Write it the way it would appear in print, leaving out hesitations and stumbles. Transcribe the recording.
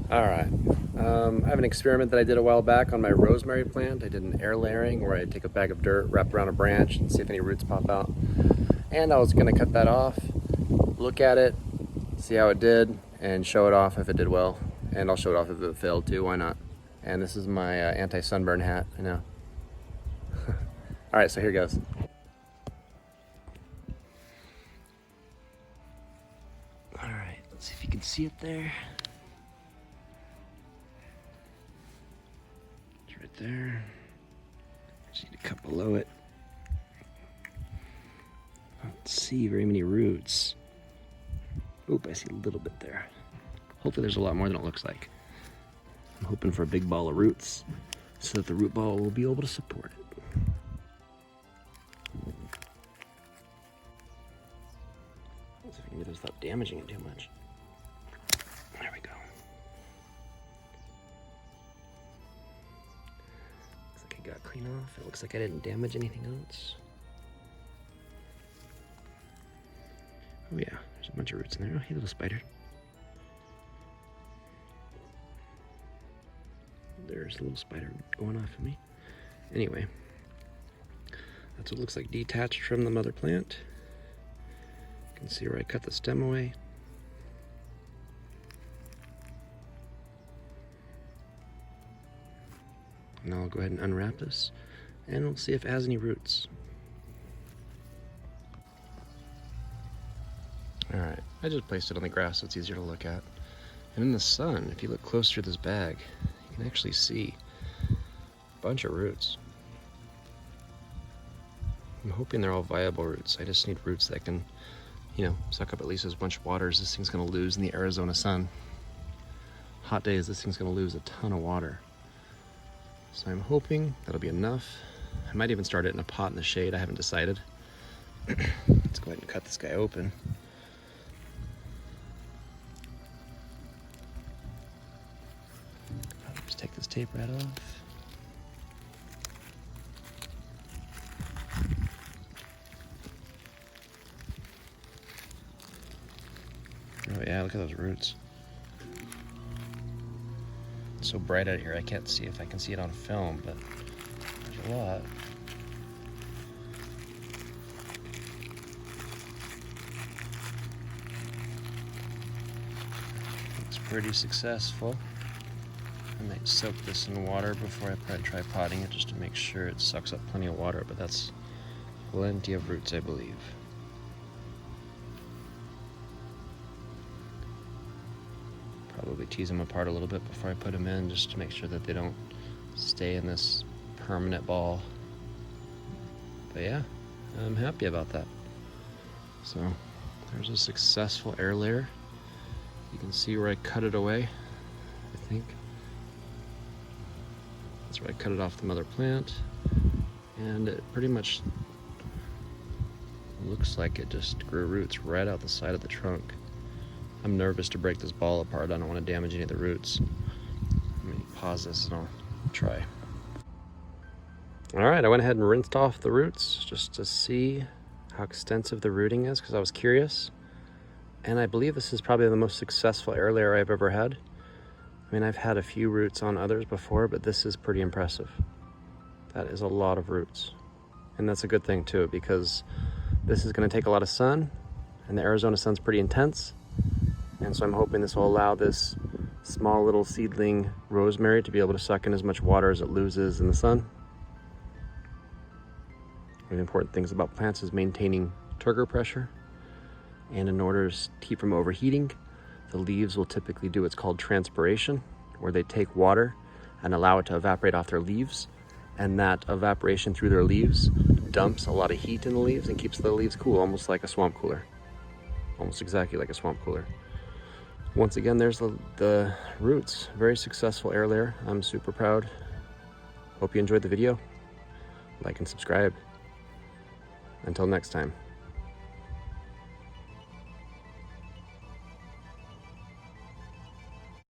Alright, I have an experiment that I did a while back on my rosemary plant. I did an air layering where I take a bag of dirt, wrap around a branch, and see if any roots pop out. And I was going to cut that off, look at it, see how it did, and show it off if it did well. And I'll show it off if it failed too, why not? And this is my anti-sunburn hat, I know. Alright, so here goes. Alright, let's see if you can see it there. It's right there. Just need to cut below it. I don't see very many roots. Oop, I see a little bit there. Hopefully there's a lot more than it looks like. I'm hoping for a big ball of roots so that the root ball will be able to support it. Let's see if I can do this without damaging it too much. There we go. Looks like I got clean off. It looks like I didn't damage anything else. Oh yeah, there's a bunch of roots in there. Oh, hey little spider. There's a little spider going off of me. Anyway, that's what it looks like detached from the mother plant. You can see where I cut the stem away. Now I'll go ahead and unwrap this and we'll see if it has any roots. Alright, I just placed it on the grass so it's easier to look at. And in the sun, if you look closer to this bag, you can actually see a bunch of roots. I'm hoping they're all viable roots. I just need roots that can, suck up at least as much water as this thing's gonna lose in the Arizona sun. Hot days, this thing's gonna lose a ton of water. So I'm hoping that'll be enough. I might even start it in a pot in the shade, I haven't decided. Let's go ahead and cut this guy open. Just take this tape right off. Oh yeah, look at those roots. It's so bright out here, I can't see if I can see it on film, but there's a lot. Looks pretty successful. I might soak this in water before I try potting it just to make sure it sucks up plenty of water, but that's plenty of roots, I believe. Probably tease them apart a little bit before I put them in just to make sure that they don't stay in this permanent ball. But yeah, I'm happy about that. So there's a successful air layer. You can see where I cut it away, I think. That's where I cut it off the mother plant. And it pretty much looks like it just grew roots right out the side of the trunk. I'm nervous to break this ball apart. I don't want to damage any of the roots. Let me pause this and I'll try. All right, I went ahead and rinsed off the roots just to see how extensive the rooting is because I was curious. And I believe this is probably the most successful air layer I've ever had. I mean, I've had a few roots on others before, but this is pretty impressive. That is a lot of roots. And that's a good thing too, because this is going to take a lot of sun, and the Arizona sun's pretty intense. And so I'm hoping this will allow this small little seedling rosemary to be able to suck in as much water as it loses in the sun. One of the important things about plants is maintaining turgor pressure. And in order to keep from overheating, the leaves will typically do what's called transpiration, where they take water and allow it to evaporate off their leaves. And that evaporation through their leaves dumps a lot of heat in the leaves and keeps the leaves cool, almost like a swamp cooler. Almost exactly like a swamp cooler. Once again, there's the roots. Very successful air layer. I'm super proud. Hope you enjoyed the video. Like and subscribe. Until next time.